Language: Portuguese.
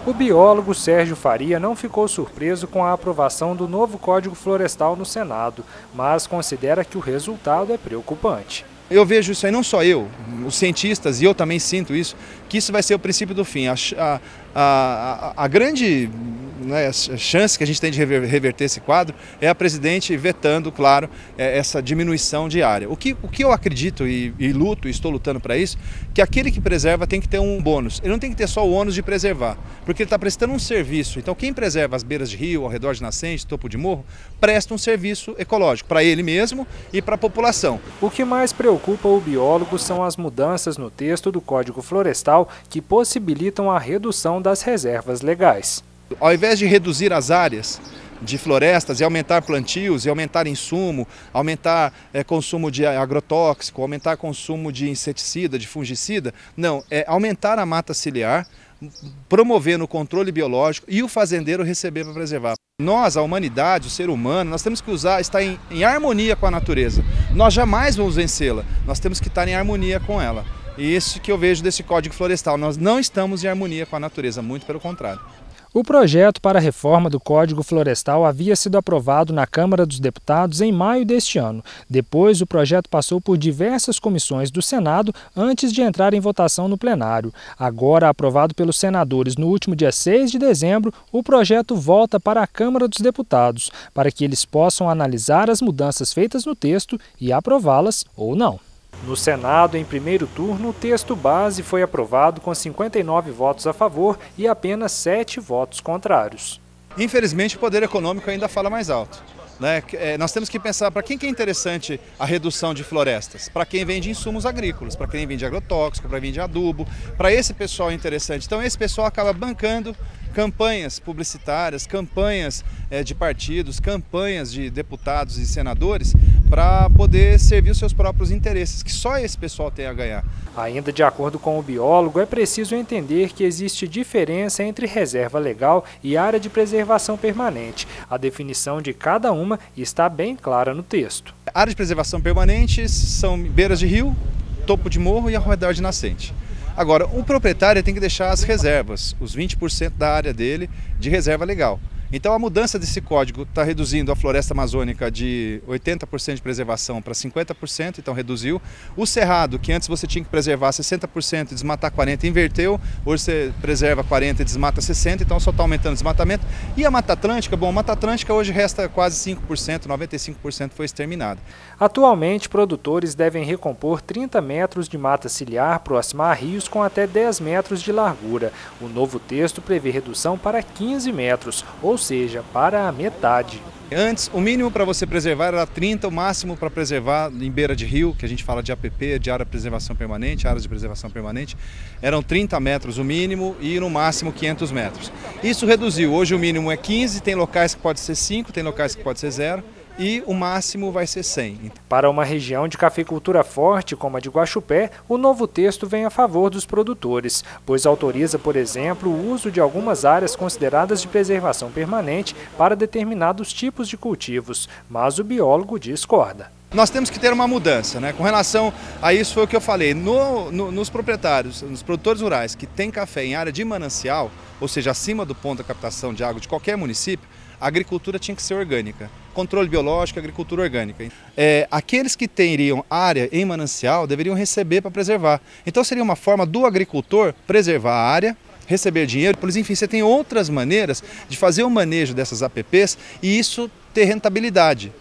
O biólogo Sérgio Faria não ficou surpreso com a aprovação do novo Código Florestal no Senado, mas considera que o resultado é preocupante. Eu vejo isso aí, não só eu, os cientistas, e eu também sinto isso, que isso vai ser o princípio do fim. A grande chance que a gente tem de reverter esse quadro é a presidente vetando, claro, essa diminuição de área. O que eu acredito e luto, e estou lutando para isso, que aquele que preserva tem que ter um bônus. Ele não tem que ter só o ônus de preservar, porque ele está prestando um serviço. Então quem preserva as beiras de rio, ao redor de nascente, topo de morro, presta um serviço ecológico para ele mesmo e para a população. O que mais preocupa o biólogo são as mudanças no texto do Código Florestal que possibilitam a redução das reservas legais. Ao invés de reduzir as áreas de florestas e aumentar plantios, e aumentar insumo, aumentar consumo de agrotóxico, aumentar consumo de inseticida, de fungicida, não, é aumentar a mata ciliar, promovendo o controle biológico e o fazendeiro receber para preservar. Nós, a humanidade, o ser humano, nós temos que estar em harmonia com a natureza. Nós jamais vamos vencê-la, nós temos que estar em harmonia com ela. E isso que eu vejo desse Código Florestal, nós não estamos em harmonia com a natureza, muito pelo contrário. O projeto para a reforma do Código Florestal havia sido aprovado na Câmara dos Deputados em maio deste ano. Depois, o projeto passou por diversas comissões do Senado antes de entrar em votação no plenário. Agora, aprovado pelos senadores no último dia 6 de dezembro, o projeto volta para a Câmara dos Deputados, para que eles possam analisar as mudanças feitas no texto e aprová-las ou não. No Senado, em primeiro turno, o texto base foi aprovado com 59 votos a favor e apenas 7 votos contrários. Infelizmente, o poder econômico ainda fala mais alto. Nós temos que pensar para quem que é interessante a redução de florestas, para quem vende insumos agrícolas, para quem vende agrotóxico, para quem vende adubo, para esse pessoal é interessante. Então esse pessoal acaba bancando campanhas publicitárias, campanhas de partidos, campanhas de deputados e senadores para poder servir os seus próprios interesses, que só esse pessoal tem a ganhar. Ainda de acordo com o biólogo, é preciso entender que existe diferença entre reserva legal e área de preservação permanente. A definição de cada uma está bem clara no texto. A área de preservação permanente são beiras de rio, topo de morro e ao redor de nascente. Agora, o proprietário tem que deixar as reservas, os 20% da área dele de reserva legal. Então a mudança desse código está reduzindo a floresta amazônica de 80% de preservação para 50%, então reduziu. O cerrado, que antes você tinha que preservar 60% e desmatar 40%, inverteu. Hoje você preserva 40% e desmata 60%, então só está aumentando o desmatamento. E a Mata Atlântica, bom, a Mata Atlântica hoje resta quase 5%, 95% foi exterminada. Atualmente, produtores devem recompor 30 metros de mata ciliar próxima a rios com até 10 metros de largura. O novo texto prevê redução para 15 metros, ou seja, para a metade. Antes, o mínimo para você preservar era 30, o máximo para preservar em beira de rio, que a gente fala de APP, de área de preservação permanente, áreas de preservação permanente, eram 30 metros o mínimo e no máximo 500 metros. Isso reduziu, hoje o mínimo é 15, tem locais que pode ser 5, tem locais que pode ser 0. E o máximo vai ser 100. Para uma região de cafeicultura forte, como a de Guaxupé, o novo texto vem a favor dos produtores, pois autoriza, por exemplo, o uso de algumas áreas consideradas de preservação permanente para determinados tipos de cultivos, mas o biólogo discorda. Nós temos que ter uma mudança, né? Com relação a isso foi o que eu falei, nos proprietários, nos produtores rurais que têm café em área de manancial, ou seja, acima do ponto da captação de água de qualquer município, a agricultura tinha que ser orgânica. Controle biológico, agricultura orgânica. Aqueles que teriam área em manancial deveriam receber para preservar. Então seria uma forma do agricultor preservar a área, receber dinheiro, enfim, você tem outras maneiras de fazer o manejo dessas APPs e isso ter rentabilidade.